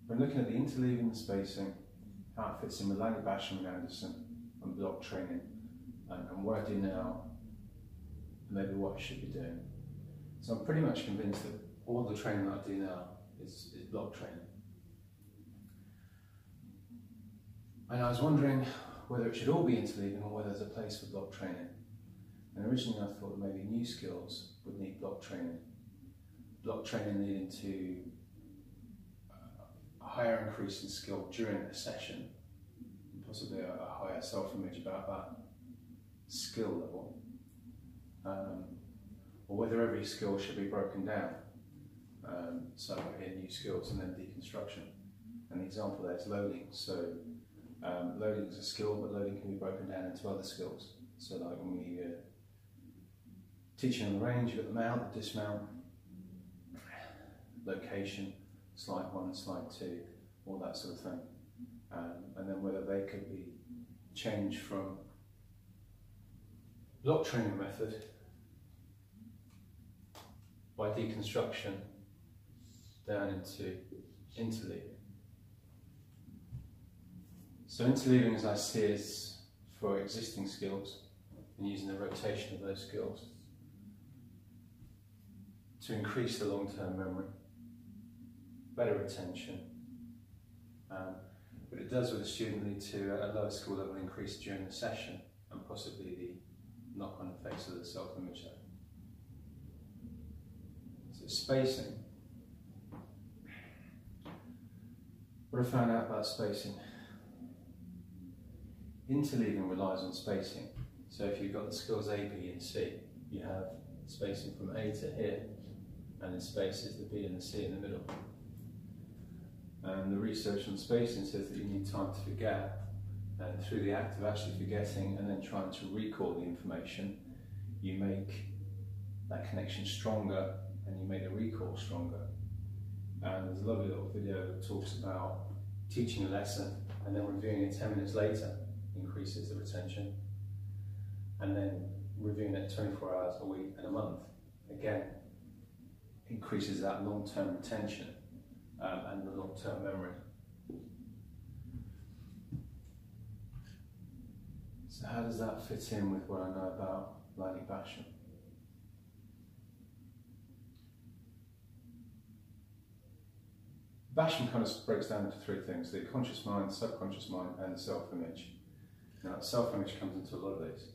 When looking at the interleaving and spacing, how it fits in with Langley, Basham and Anderson and block training, and what I do now, and maybe what I should be doing. So I'm pretty much convinced that all the training that I do now is block training. And I was wondering whether it should all be interleaving or whether there's a place for block training. And originally I thought that maybe new skills would need block training. Block training leading to a higher increase in skill during a session, and possibly a higher self-image about that skill level. Or whether every skill should be broken down. So I hear new skills and then deconstruction. And the example there is loading. So loading is a skill, but loading can be broken down into other skills. So like when we teaching on the range, you've got the mount, the dismount, location, slide 1, slide 2, all that sort of thing. And then whether they could be changed from block training method by deconstruction down into interleaving. So interleaving, as I see, is for existing skills and using the rotation of those skills to increase the long-term memory, better retention, but it does with the student lead to a lower skill level increase during the session and possibly the knock-on effects of the self-image there. So spacing. What I found out about spacing. Interleaving relies on spacing. So if you've got the skills A, B and C, you have spacing from A to here, and then spaces the B and the C in the middle. And the research on spacing says that you need time to forget, and through the act of actually forgetting and then trying to recall the information, you make that connection stronger and you make the recall stronger. And there's a lovely little video that talks about teaching a lesson and then reviewing it 10 minutes later increases the retention, and then reviewing it 24 hours a week and a month again increases that long-term retention and the long-term memory. So how does that fit in with what I know about Langley Basham? Basham kind of breaks down into three things: the conscious mind, subconscious mind, and the self-image. Now, self-image comes into a lot of these.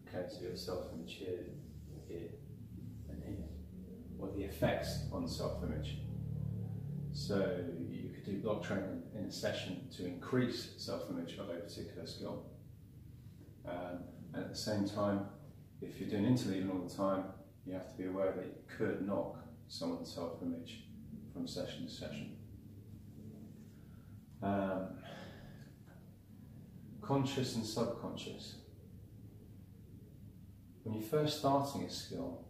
Okay, so you have self-image here, here, and here. What are the effects on self-image? So you could do block training in a session to increase self-image of a particular skill. And at the same time, if you're doing interleaving all the time, you have to be aware that it could knock someone's self-image from session to session. Conscious and subconscious. When you're first starting a skill,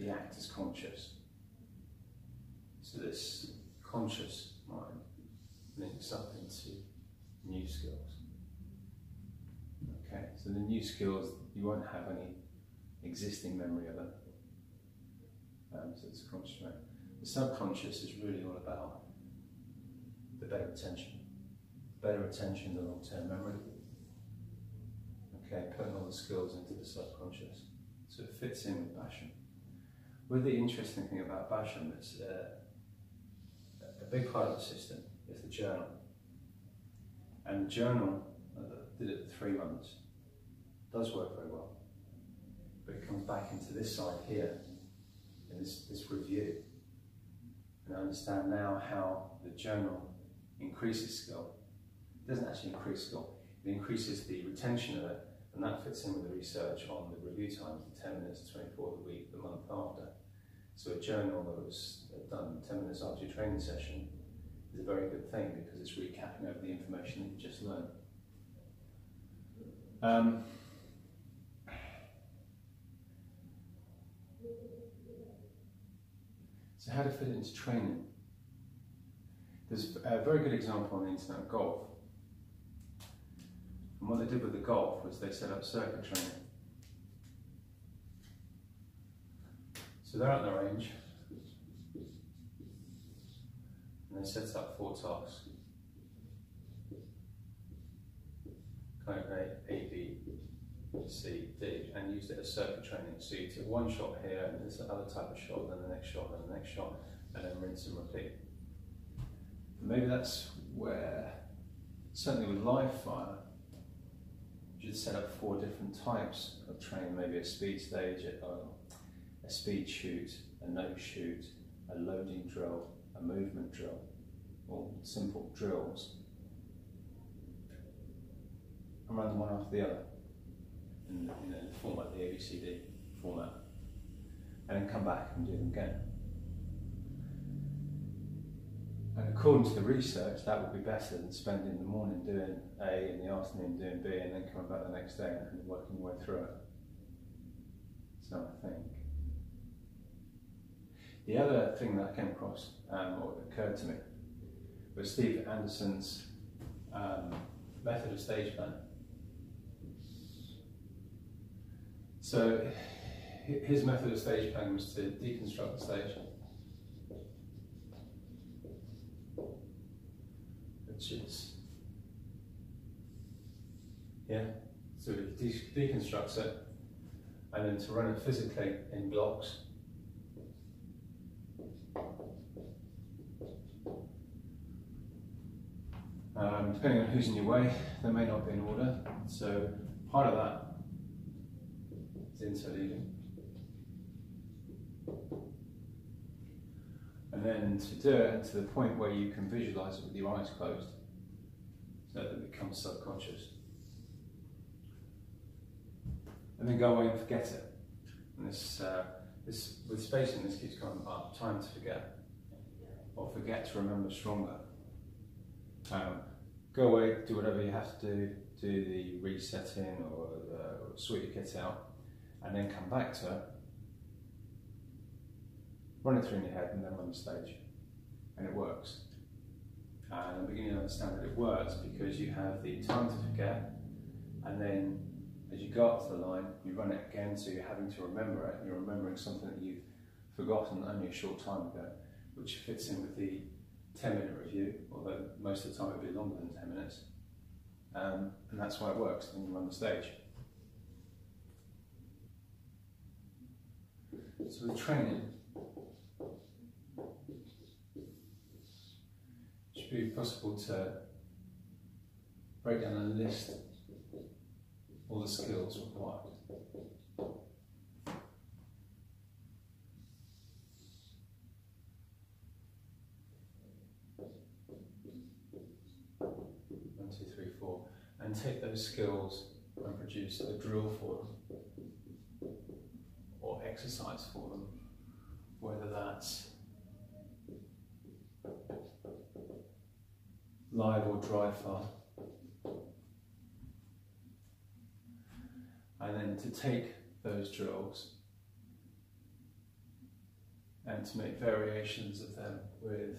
the act is conscious. So this conscious mind links up into new skills. Okay, so the new skills, you won't have any existing memory of them. So it's a conscious mind. The subconscious is really all about the better retention. Better retention, the long-term memory. Okay, putting all the skills into the subconscious. So it fits in with Basham. With the interesting thing about Basham is a big part of the system is the journal. And the journal, did it for 3 months, does work very well. But it comes back into this side here, in this review. And I understand now how the journal increases skill. It doesn't actually increase skill, it increases the retention of it, and that fits in with the research on the review times, the 10 minutes, 24 the week, the month after. So a journal that was done 10 minutes after your training session is a very good thing because it's recapping over the information that you just learned. So how to fit it into training? There's a very good example on the internet of golf. And what they did with the golf was they set up circuit training. So they're at the range. and then sets up 4 tasks. Kind of A, B, C, D, and used it as circuit training. So you took one shot here, and there's another type of shot, then the next shot, then the next shot, and then rinse and repeat. Maybe that's where, certainly with live fire, you should set up 4 different types of training, maybe a speed stage, a speed shoot, a no shoot, a loading drill, a movement drill, all simple drills, and run them one after the other in the format, the ABCD format, and then come back and do them again. And according to the research, that would be better than spending the morning doing A, in the afternoon doing B, and then coming back the next day and working your way through it. So I think. The other thing that I came across, or occurred to me, was Steve Anderson's method of stage plan. So his method of stage plan was to deconstruct the stage, which is, so he deconstructs it, and then to run it physically in blocks. Depending on who's in your way, they may not be in order. So part of that is interleaving. And then to do it to the point where you can visualize it with your eyes closed, so that it becomes subconscious. And then go away and forget it. And this with spacing, this keeps coming up, time to forget, or forget to remember stronger. Go away, do whatever you have to do the resetting or sort your kit out, and then come back to it, run it through in your head, and then run the stage. And it works. And I'm beginning to understand that it works because you have the time to forget, and then as you go up to the line, you run it again, so you're having to remember it, and you're remembering something that you've forgotten only a short time ago, which fits in with the 10-minute review, although most of the time it would be longer than 10 minutes. And that's why it works when you run the stage. So with training, it should be possible to break down and list all the skills required. And take those skills and produce a drill for them, or exercise for them, whether that's live or dry fire. And then to take those drills and to make variations of them with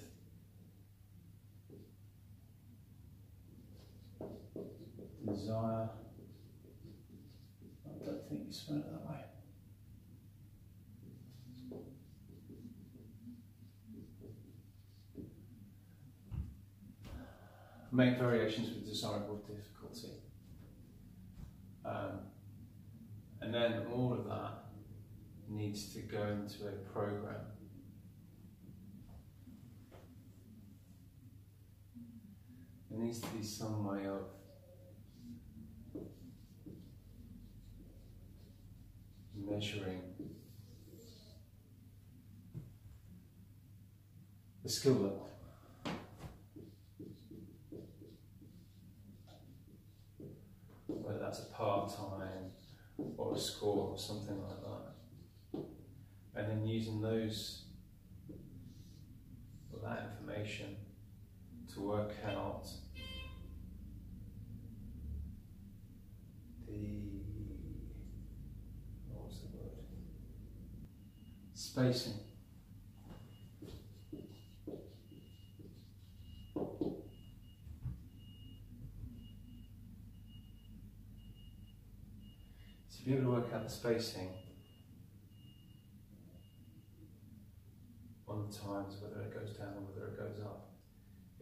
desire. I don't think you spell it that way. Make variations with desirable difficulty. And then all of that needs to go into a program. There needs to be some way of measuring the skill level. Whether that's a part-time or a score or something like that. And then using that information to work out spacing. To be able to work out the spacing on the times, whether it goes down or whether it goes up,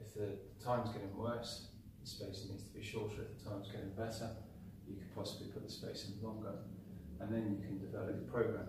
If the time's getting worse, the spacing needs to be shorter. If the time's getting better, you could possibly put the spacing longer, and then you can develop your program.